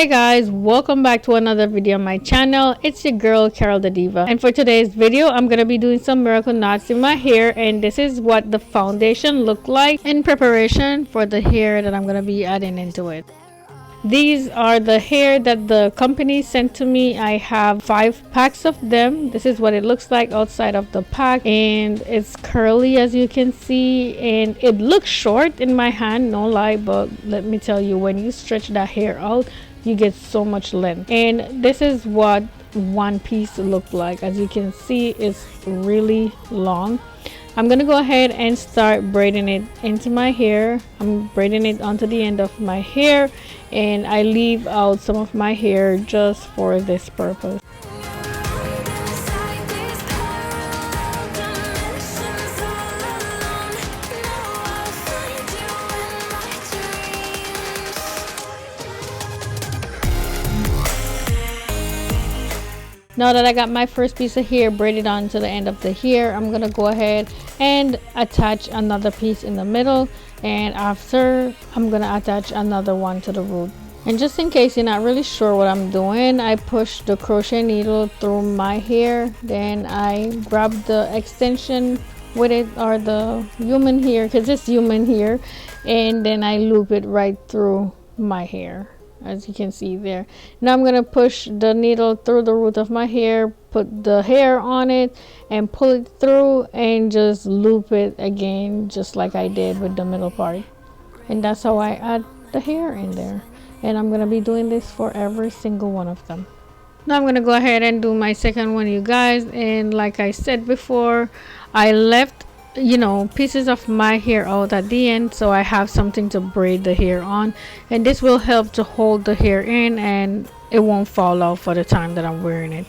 Hey guys, welcome back to another video on my channel. It's your girl Carol the Diva, and for today's video I'm gonna be doing some miracle knots in my hair, and this is what the foundation looked like in preparation for the hair that I'm gonna be adding into it. These are the hair that the company sent to me. I have 5 packs of them. This is what it looks like outside of the pack, and it's curly as you can see, and it looks short in my hand, no lie, but let me tell you, when you stretch that hair out you get so much length. And this is what one piece looked like. As you can see, it's really long. I'm gonna go ahead and start braiding it into my hair. I'm braiding it onto the end of my hair, and I leave out some of my hair just for this purpose. Now that I got my first piece of hair braided onto the end of the hair, I'm gonna go ahead and attach another piece in the middle, and after I'm gonna attach another one to the root. And just in case you're not really sure what I'm doing, I push the crochet needle through my hair, then I grab the extension with it, or the human hair, because it's human hair, and then I loop it right through my hair, as you can see there. Now I'm gonna push the needle through the root of my hair, put the hair on it and pull it through, and just loop it again just like I did with the middle part. And that's how I add the hair in there, and I'm gonna be doing this for every single one of them. Now I'm gonna go ahead and do my second one, you guys, and like I said before, I left pieces of my hair out at the end, so I have something to braid the hair on, and this will help to hold the hair in and it won't fall out for the time that I'm wearing it.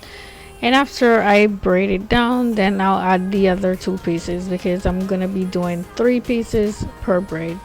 And after I braid it down, then I'll add the other 2 pieces, because I'm gonna be doing 3 pieces per braid.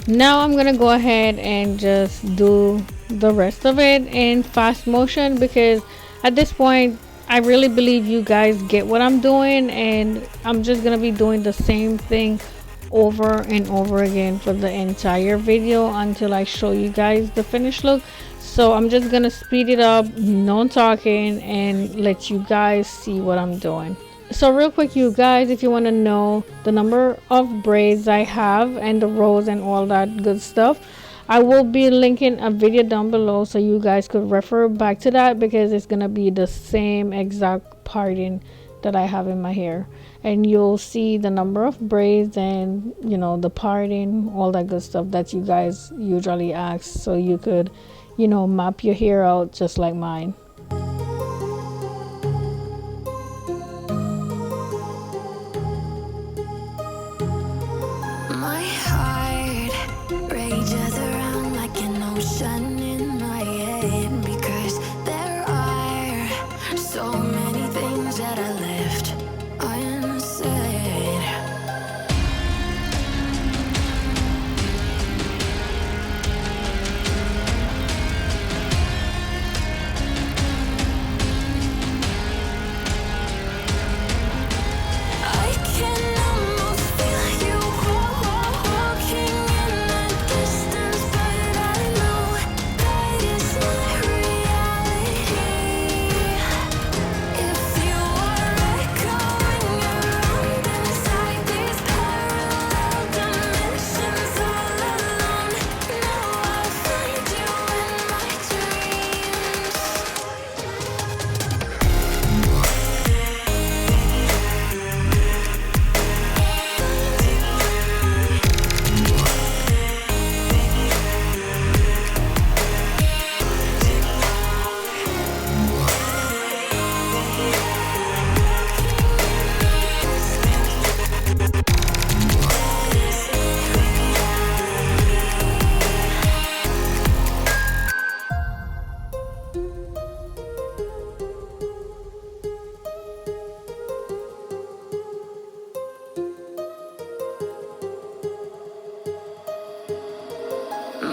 Now I'm gonna go ahead and just do the rest of it in fast motion, because at this point I really believe you guys get what I'm doing, and I'm just gonna be doing the same thing over and over again for the entire video until I show you guys the finished look. So I'm just gonna speed it up, no talking, and let you guys see what I'm doing. So real quick, you guys, if you want to know the number of braids I have and the rows and all that good stuff, I will be linking a video down below so you guys could refer back to that, because it's gonna be the same exact parting that I have in my hair, and you'll see the number of braids and the parting, all that good stuff that you guys usually ask, so you could map your hair out just like mine.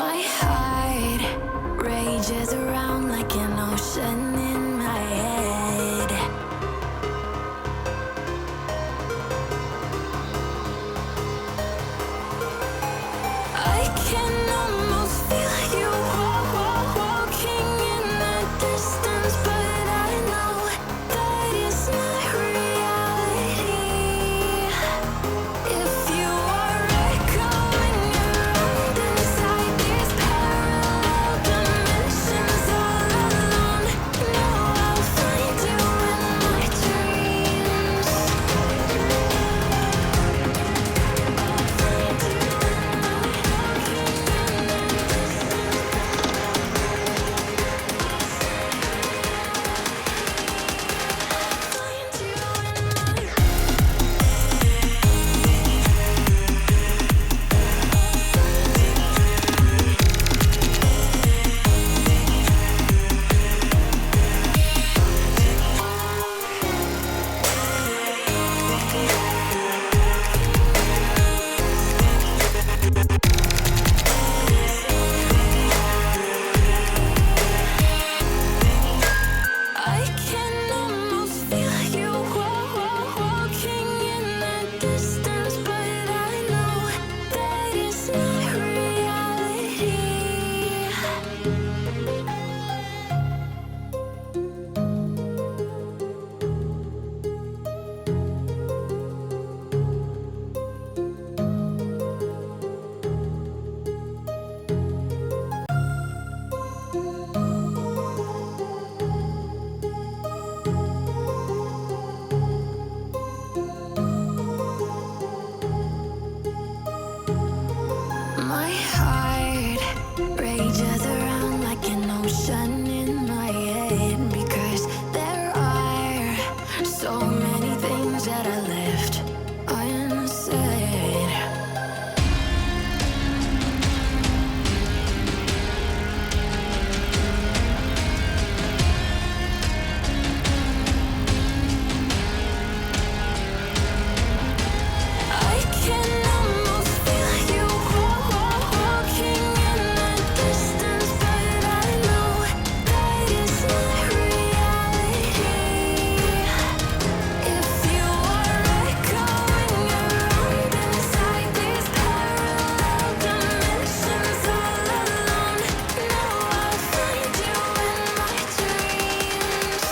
My heart rages around like an ocean in my head. I can almost feel you walking in the distance, but I know that it's not reality. If you are echoing around inside these parallel dimensions all alone, know I'll find you in my dreams. I'll find you in my I can almost feel you walking in the distance, but I know that it's not reality. My heart rages around like an ocean in my head, because there are so many things that I left unsaid. I can almost feel you walking in the distance, but I know that it's not reality. If you are echoing around inside these parallel dimensions all alone, know I'll find you in my dreams.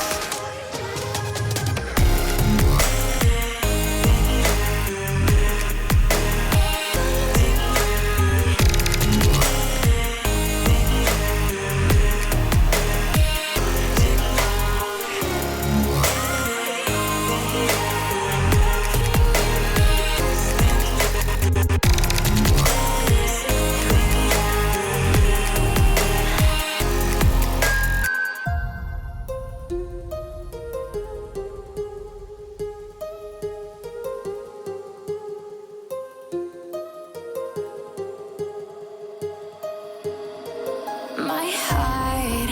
My heart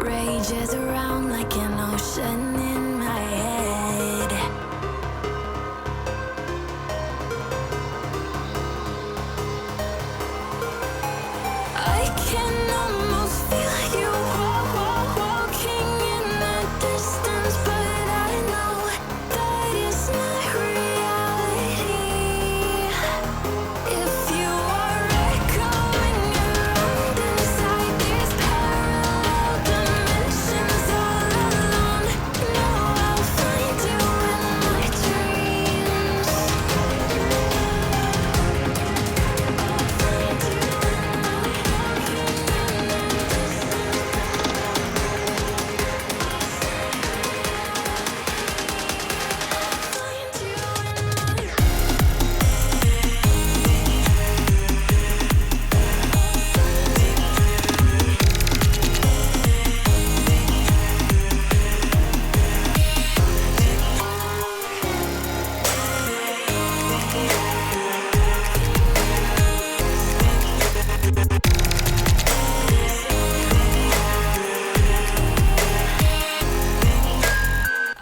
rages around like an ocean in my head. I can almost feel you walking in the distance, but I know that it's not reality. If you are echoing around inside these parallel dimensions all alone,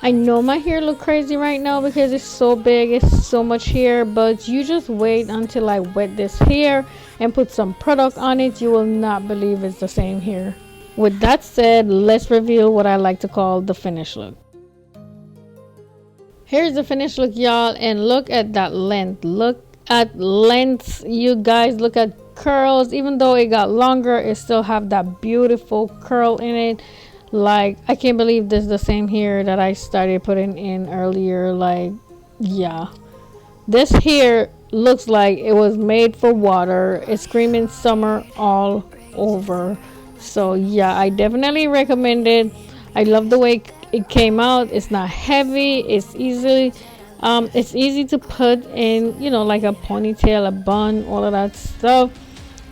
I know my hair look crazy right now because it's so big, it's so much hair, but you just wait until I wet this hair and put some product on it. You will not believe it's the same hair. With that said, let's reveal what I like to call the finished look. Here's the finished look, y'all, and look at that length. Look at lengths, you guys. Look at curls. Even though it got longer, it still have that beautiful curl in it. Like, I can't believe this is the same hair that I started putting in earlier. Like, yeah, this hair looks like it was made for water. It's screaming summer all over. So yeah, I definitely recommend it. I love the way it came out. It's not heavy. It's easy to put in, you know, like a ponytail, a bun, all of that stuff.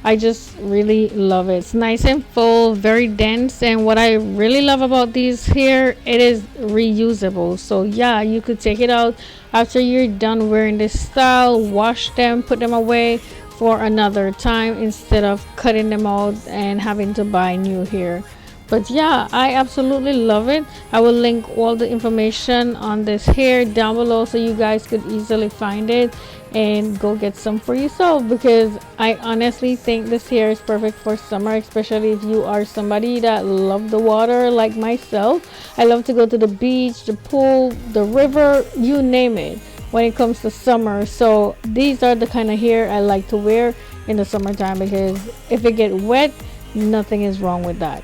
I just really love it. It's nice and full, very dense, and what I really love about these here, it is reusable. So yeah, you could take it out after you're done wearing this style, wash them, put them away for another time instead of cutting them out and having to buy new hair. But yeah, I absolutely love it. I will link all the information on this hair down below so you guys could easily find it and go get some for yourself, because I honestly think this hair is perfect for summer, especially if you are somebody that love the water like myself. I love to go to the beach, the pool, the river, you name it, when it comes to summer. So these are the kind of hair I like to wear in the summertime, because if it get wet, nothing is wrong with that.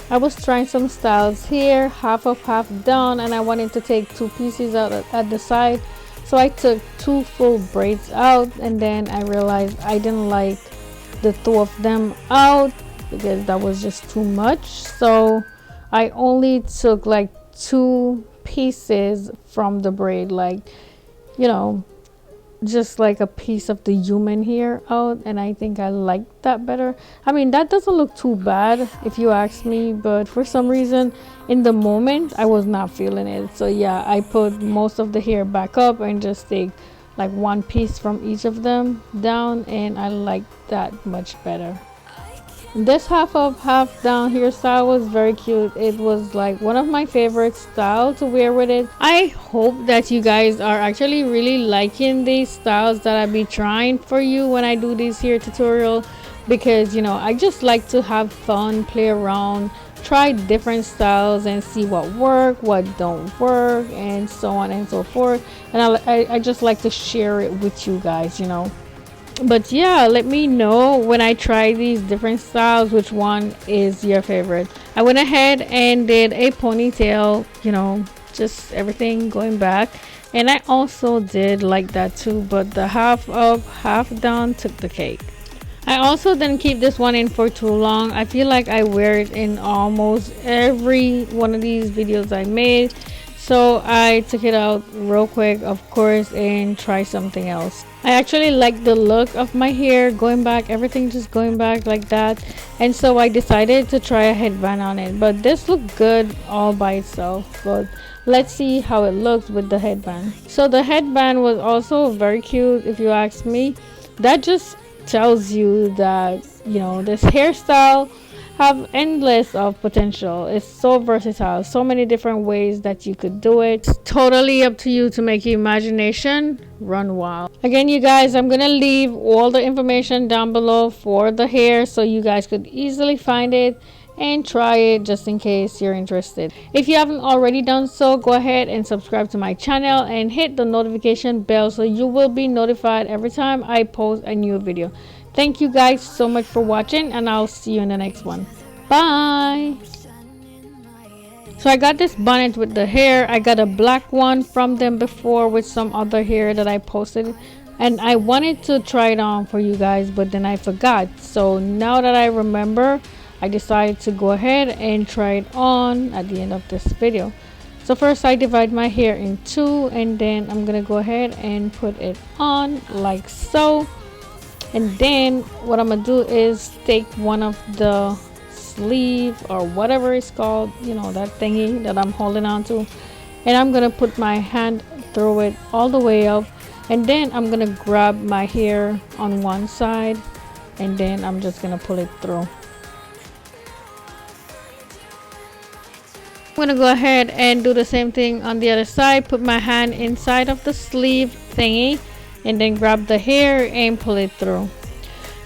I was trying some styles here, half up, half down, and I wanted to take two pieces out at the side. So I took two full braids out, and then I realized I didn't like the two of them out because that was just too much. So I only took like two pieces from the braid, like, you know, just like a piece of the human hair out, and I think I like that better. I mean, that doesn't look too bad if you ask me, but for some reason in the moment I was not feeling it. So yeah, I put most of the hair back up and just take like one piece from each of them down, and I like that much better. This half up, half down hairstyle was very cute. It was like one of my favorite styles to wear with it. I hope that you guys are actually really liking these styles that I be trying for you when I do these hair tutorial, because you know, I just like to have fun, play around, try different styles and see what work, what don't work, and so on and so forth. And I just like to share it with you guys, you know. But yeah, let me know when I try these different styles which one is your favorite. I went ahead and did a ponytail, you know, just everything going back, and I also did like that too, but the half up, half down took the cake. I also didn't keep this one in for too long. I feel like I wear it in almost every one of these videos I made, so I took it out real quick, of course, and try something else. I actually like the look of my hair going back, everything just going back like that, and so I decided to try a headband on it. But this looked good all by itself, but let's see how it looks with the headband. So the headband was also very cute, if you ask me. That just tells you that, you know, this hairstyle have endless of potential. It's so versatile, so many different ways that you could do it. It's totally up to you to make your imagination run wild. Again, you guys, I'm gonna leave all the information down below for the hair so you guys could easily find it and try it just in case you're interested. If you haven't already done so, go ahead and subscribe to my channel and hit the notification bell so you will be notified every time I post a new video. Thank you guys so much for watching, and I'll see you in the next one. Bye. So I got this bonnet with the hair. I got a black one from them before with some other hair that I posted, and I wanted to try it on for you guys, but then I forgot. So now that I remember, I decided to go ahead and try it on at the end of this video. So first I divide my hair in two, and then I'm gonna go ahead and put it on like so. And then what I'm gonna do is take one of the sleeve or whatever it's called, you know, that thingy that I'm holding on to, and I'm gonna put my hand through it all the way up, and then I'm gonna grab my hair on one side, and then I'm just gonna pull it through. I'm gonna go ahead and do the same thing on the other side. Put my hand inside of the sleeve thingy and then grab the hair and pull it through.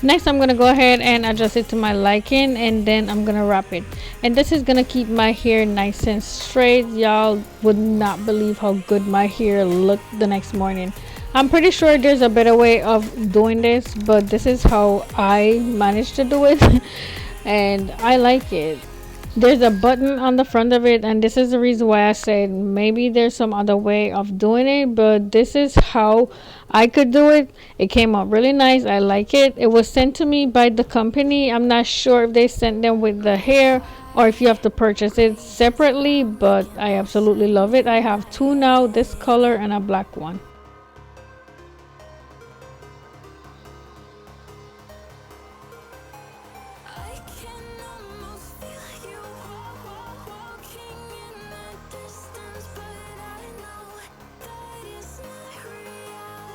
Next, I'm gonna go ahead and adjust it to my liking, and then I'm gonna wrap it. And this is gonna keep my hair nice and straight. Y'all would not believe how good my hair looked the next morning. I'm pretty sure there's a better way of doing this, but this is how I managed to do it. And I like it. There's a button on the front of it, and this is the reason why I said maybe there's some other way of doing it, but this is how I could do it. It came out really nice. I like it. It was sent to me by the company. I'm not sure if they sent them with the hair or if you have to purchase it separately, but I absolutely love it. I have two now, this color and a black one. I can